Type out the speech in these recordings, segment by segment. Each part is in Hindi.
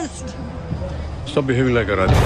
against. Stop behaving like a Raja.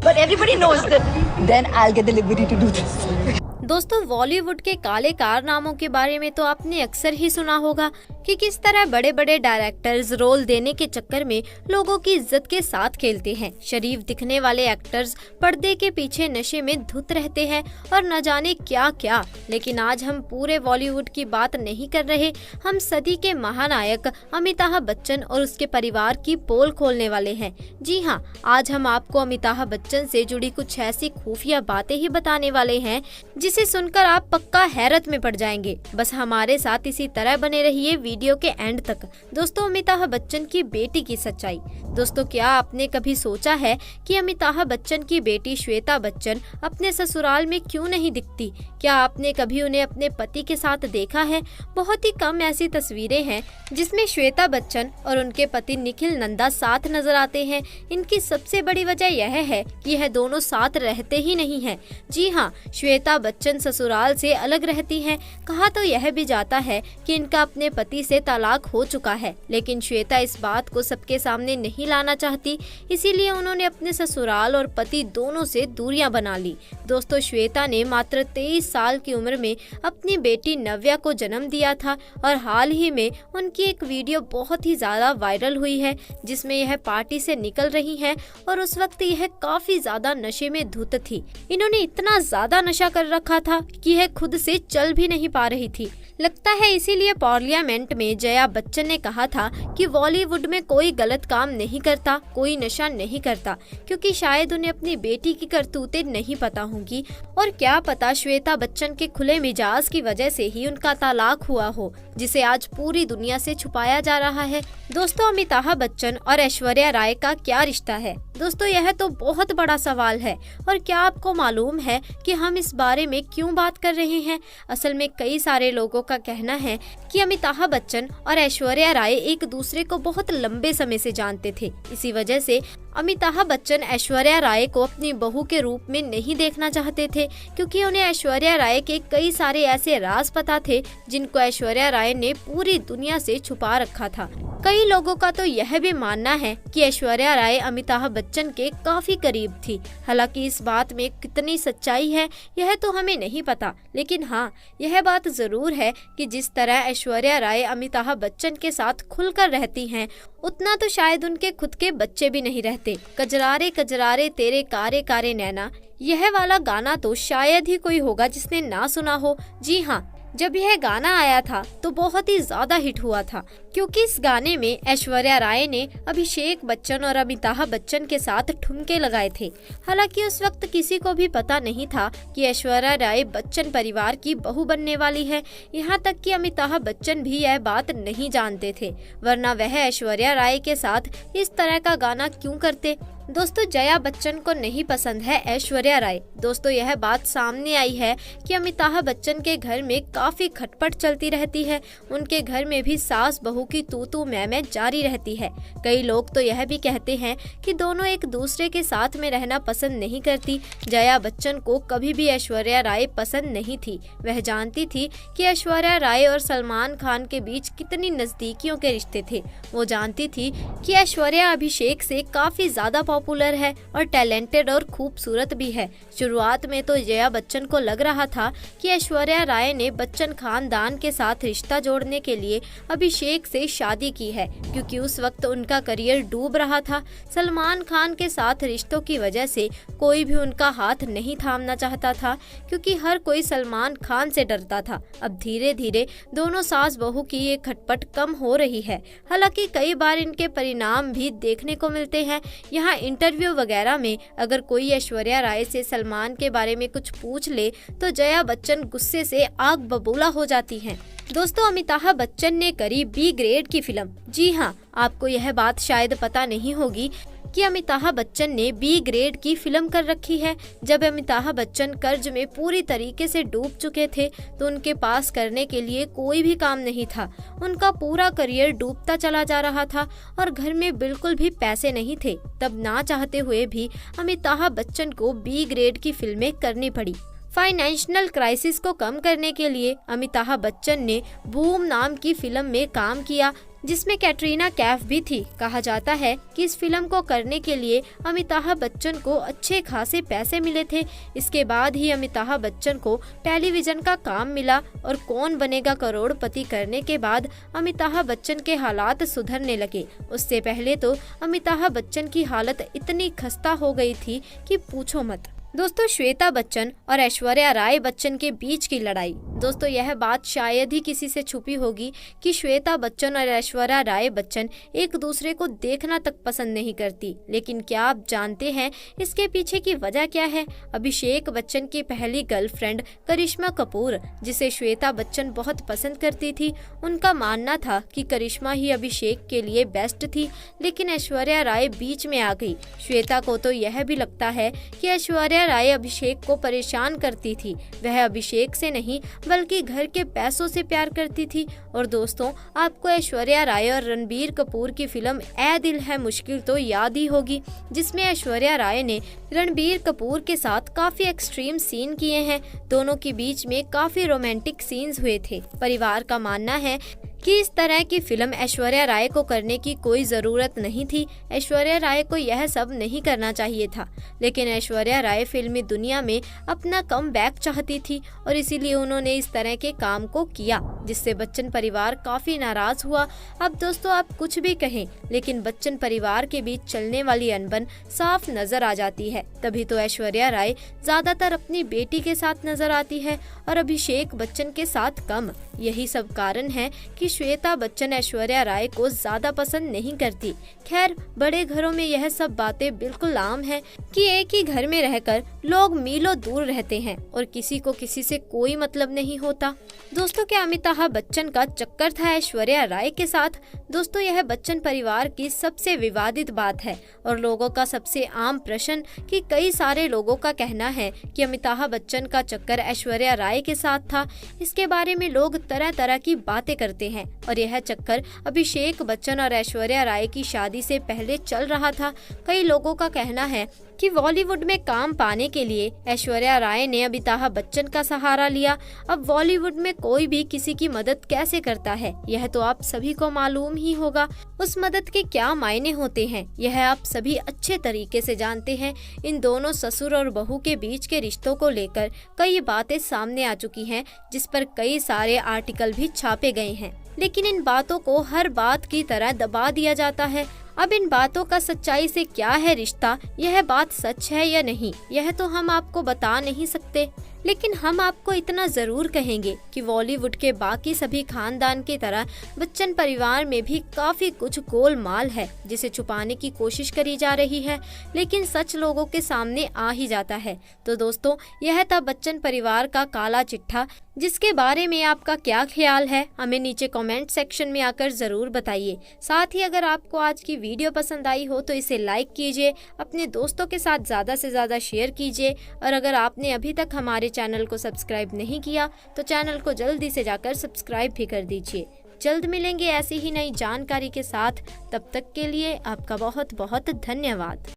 But everybody knows that. Then I'll get the liberty to do this. दोस्तों, बॉलीवुड के काले कारनामों के बारे में तो आपने अक्सर ही सुना होगा कि किस तरह बड़े बड़े डायरेक्टर्स रोल देने के चक्कर में लोगों की इज्जत के साथ खेलते हैं। शरीफ दिखने वाले एक्टर्स पर्दे के पीछे नशे में धुत रहते हैं और न जाने क्या क्या। लेकिन आज हम पूरे बॉलीवुड की बात नहीं कर रहे, हम सदी के महानायक अमिताभ बच्चन और उसके परिवार की पोल खोलने वाले हैं। जी हाँ, आज हम आपको अमिताभ बच्चन से जुड़ी कुछ ऐसी खुफिया बातें ही बताने वाले हैं जिसे सुनकर आप पक्का हैरत में पड़ जाएंगे। बस हमारे साथ इसी तरह बने रहिए वीडियो के एंड तक। दोस्तों, अमिताभ बच्चन की बेटी की सच्चाई। दोस्तों, क्या आपने कभी सोचा है कि अमिताभ बच्चन की बेटी श्वेता बच्चन अपने ससुराल में क्यों नहीं दिखती? क्या आपने कभी उन्हें अपने पति के साथ देखा है? बहुत ही कम ऐसी तस्वीरें हैं जिसमें श्वेता बच्चन और उनके पति निखिल नंदा साथ नजर आते हैं। इनकी सबसे बड़ी वजह यह है कि यह दोनों साथ रहते ही नहीं हैं। जी हाँ, श्वेता बच्चन ससुराल से अलग रहती हैं। कहा तो यह भी जाता है कि इनका अपने पति से तलाक हो चुका है, लेकिन श्वेता इस बात को सबके सामने नहीं लाना चाहती, इसीलिए उन्होंने अपने ससुराल और पति दोनों से दूरियां बना ली। दोस्तों, श्वेता ने मात्र 23 साल की उम्र में अपनी बेटी नव्या को जन्म दिया था और हाल ही में उनकी एक वीडियो बहुत ही ज्यादा वायरल हुई है जिसमें यह पार्टी से निकल रही हैं और उस वक्त यह काफी ज्यादा नशे में धुत थी। इन्होंने इतना ज्यादा नशा कर रखा था कि यह खुद से चल भी नहीं पा रही थी। लगता है इसीलिए पार्लियामेंट में जया बच्चन ने कहा था कि बॉलीवुड में कोई गलत काम नहीं करता, कोई नशा नहीं करता, क्योंकि शायद उन्हें अपनी बेटी की करतूतें नहीं पता होंगी और क्या पता श्वेता बच्चन के खुले मिजाज की वजह से ही उनका तलाक हुआ हो, जिसे आज पूरी दुनिया से छुपाया जा रहा है। दोस्तों, अमिताभ बच्चन और ऐश्वर्या राय का क्या रिश्ता है? दोस्तों, यह तो बहुत बड़ा सवाल है और क्या आपको मालूम है कि हम इस बारे में क्यों बात कर रहे हैं? असल में कई सारे लोगों का कहना है कि अमिताभ बच्चन और ऐश्वर्या राय एक दूसरे को बहुत लंबे समय से जानते थे। इसी वजह से अमिताभ बच्चन ऐश्वर्या राय को अपनी बहू के रूप में नहीं देखना चाहते थे, क्योंकि उन्हें ऐश्वर्या राय के कई सारे ऐसे राज पता थे जिनको ऐश्वर्या राय ने पूरी दुनिया से छुपा रखा था। कई लोगों का तो यह भी मानना है कि ऐश्वर्या राय अमिताभ बच्चन के काफी करीब थी। हालांकि इस बात में कितनी सच्चाई है यह तो हमें नहीं पता, लेकिन हाँ, यह बात जरूर है कि जिस तरह ऐश्वर्या राय अमिताभ बच्चन के साथ खुलकर रहती हैं, उतना तो शायद उनके खुद के बच्चे भी नहीं रहते। कजरारे कजरारे तेरे कारे कारे नैना, यह वाला गाना तो शायद ही कोई होगा जिसने ना सुना हो। जी हाँ, जब यह गाना आया था तो बहुत ही ज्यादा हिट हुआ था, क्योंकि इस गाने में ऐश्वर्या राय ने अभिषेक बच्चन और अमिताभ बच्चन के साथ ठुमके लगाए थे। हालांकि उस वक्त किसी को भी पता नहीं था कि ऐश्वर्या राय बच्चन परिवार की बहू बनने वाली है। यहाँ तक कि अमिताभ बच्चन भी यह बात नहीं जानते थे, वरना वह ऐश्वर्या राय के साथ इस तरह का गाना क्यों करते। दोस्तों, जया बच्चन को नहीं पसंद है ऐश्वर्या राय। दोस्तों, यह बात सामने आई है कि अमिताभ बच्चन के घर में काफी खटपट चलती रहती है। उनके घर में भी सास बहू की तू मैं जारी रहती है। कई लोग तो यह भी कहते हैं कि दोनों एक दूसरे के साथ में रहना पसंद नहीं करती। जया बच्चन को कभी भी ऐश्वर्या राय पसंद नहीं थी। वह जानती थी कि ऐश्वर्या राय और सलमान खान के बीच कितनी नजदीकियों के रिश्ते थे। वो जानती थी कि ऐश्वर्या अभिषेक से काफी ज्यादा पॉपुलर है और टैलेंटेड और खूबसूरत भी है। शुरुआत में तो जया बच्चन को लग रहा था कि ऐश्वर्या राय ने बच्चन खानदान के साथ रिश्ता जोड़ने के लिए अभिषेक से शादी की है, क्योंकि उस वक्त उनका करियर डूब रहा था। सलमान खान के साथ रिश्तों की वजह से कोई भी उनका हाथ नहीं थामना चाहता था, क्योंकि हर कोई सलमान खान से डरता था। अब धीरे धीरे दोनों सास बहू की ये खटपट कम हो रही है। हालांकि कई बार इनके परिणाम भी देखने को मिलते हैं। यहाँ इंटरव्यू वगैरह में अगर कोई ऐश्वर्या राय से सलमान के बारे में कुछ पूछ ले तो जया बच्चन गुस्से से आग बबूला हो जाती हैं। दोस्तों, अमिताभ बच्चन ने करी बी ग्रेड की फिल्म। जी हाँ, आपको यह बात शायद पता नहीं होगी कि अमिताभ बच्चन ने बी ग्रेड की फिल्म कर रखी है। जब अमिताभ बच्चन कर्ज में पूरी तरीके से डूब चुके थे तो उनके पास करने के लिए कोई भी काम नहीं था। उनका पूरा करियर डूबता चला जा रहा था और घर में बिल्कुल भी पैसे नहीं थे। तब ना चाहते हुए भी अमिताभ बच्चन को बी ग्रेड की फिल्में करनी पड़ी। फाइनेंशियल क्राइसिस को कम करने के लिए अमिताभ बच्चन ने बूम नाम की फिल्म में काम किया, जिसमें कैटरीना कैफ भी थी। कहा जाता है कि इस फिल्म को करने के लिए अमिताभ बच्चन को अच्छे खासे पैसे मिले थे। इसके बाद ही अमिताभ बच्चन को टेलीविजन का काम मिला और कौन बनेगा करोड़पति करने के बाद अमिताभ बच्चन के हालात सुधरने लगे। उससे पहले तो अमिताभ बच्चन की हालत इतनी खस्ता हो गई थी कि पूछो मत। दोस्तों, श्वेता बच्चन और ऐश्वर्या राय बच्चन के बीच की लड़ाई। दोस्तों, यह बात शायद ही किसी से छुपी होगी कि श्वेता बच्चन और ऐश्वर्या राय बच्चन एक दूसरे को देखना तक पसंद नहीं करती। लेकिन क्या आप जानते हैं इसके पीछे की वजह क्या है? अभिषेक बच्चन की पहली गर्लफ्रेंड करिश्मा कपूर, जिसे श्वेता बच्चन बहुत पसंद करती थी, उनका मानना था कि करिश्मा ही अभिषेक के लिए बेस्ट थी। लेकिन ऐश्वर्या राय बीच में आ गई। श्वेता को तो यह भी लगता है कि ऐश्वर्या राय अभिषेक को परेशान करती थी। वह अभिषेक से नहीं बल्कि घर के पैसों से प्यार करती थी। और दोस्तों, आपको ऐश्वर्या राय और रणबीर कपूर की फिल्म ए दिल है मुश्किल तो याद ही होगी, जिसमें ऐश्वर्या राय ने रणबीर कपूर के साथ काफी एक्सट्रीम सीन किए हैं। दोनों के बीच में काफी रोमांटिक सीन्स हुए थे। परिवार का मानना है कि इस तरह की फिल्म ऐश्वर्या राय को करने की कोई जरूरत नहीं थी। ऐश्वर्या राय को यह सब नहीं करना चाहिए था। लेकिन ऐश्वर्या राय फिल्मी दुनिया में अपना कमबैक चाहती थी और इसीलिए उन्होंने इस तरह के काम को किया, जिससे बच्चन परिवार काफी नाराज हुआ। अब दोस्तों, आप कुछ भी कहें, लेकिन बच्चन परिवार के बीच चलने वाली अनबन साफ नजर आ जाती है। तभी तो ऐश्वर्या राय ज्यादातर अपनी बेटी के साथ नजर आती है और अभिषेक बच्चन के साथ कम। यही सब कारण है कि श्वेता बच्चन ऐश्वर्या राय को ज्यादा पसंद नहीं करती। खैर, बड़े घरों में यह सब बातें बिल्कुल आम है कि एक ही घर में रहकर लोग मीलों दूर रहते हैं और किसी को किसी से कोई मतलब नहीं होता। दोस्तों, क्या अमिताभ बच्चन का चक्कर था ऐश्वर्या राय के साथ? दोस्तों, यह बच्चन परिवार की सबसे विवादित बात है और लोगों का सबसे आम प्रश्न कि कई सारे लोगों का कहना है कि अमिताभ बच्चन का चक्कर ऐश्वर्या राय के साथ था। इसके बारे में लोग तरह तरह की बातें करते हैं और यह चक्कर अभिषेक बच्चन और ऐश्वर्या राय की शादी से पहले चल रहा था। कई लोगों का कहना है कि बॉलीवुड में काम पाने के लिए ऐश्वर्या राय ने अमिताभ बच्चन का सहारा लिया। अब बॉलीवुड में कोई भी किसी की मदद कैसे करता है, यह तो आप सभी को मालूम ही होगा। उस मदद के क्या मायने होते हैं, यह आप सभी अच्छे तरीके से जानते हैं। इन दोनों ससुर और बहू के बीच के रिश्तों को लेकर कई बातें सामने आ चुकी हैं, जिस पर कई सारे आर्टिकल भी छापे गए हैं। लेकिन इन बातों को हर बात की तरह दबा दिया जाता है। अब इन बातों का सच्चाई से क्या है रिश्ता, यह बात सच है या नहीं, यह तो हम आपको बता नहीं सकते। लेकिन हम आपको इतना जरूर कहेंगे कि बॉलीवुड के बाकी सभी खानदान की तरह बच्चन परिवार में भी काफी कुछ गोलमाल है, जिसे छुपाने की कोशिश करी जा रही है, लेकिन सच लोगों के सामने आ ही जाता है। तो दोस्तों, यह था बच्चन परिवार का काला चिट्ठा, जिसके बारे में आपका क्या ख्याल है, हमें नीचे कमेंट सेक्शन में आकर जरूर बताइए। साथ ही अगर आपको आज की वीडियो पसंद आई हो तो इसे लाइक कीजिए, अपने दोस्तों के साथ ज़्यादा से ज़्यादा शेयर कीजिए और अगर आपने अभी तक हमारे चैनल को सब्सक्राइब नहीं किया तो चैनल को जल्दी से जाकर सब्सक्राइब भी कर दीजिए। जल्द मिलेंगे ऐसी ही नई जानकारी के साथ, तब तक के लिए आपका बहुत बहुत धन्यवाद।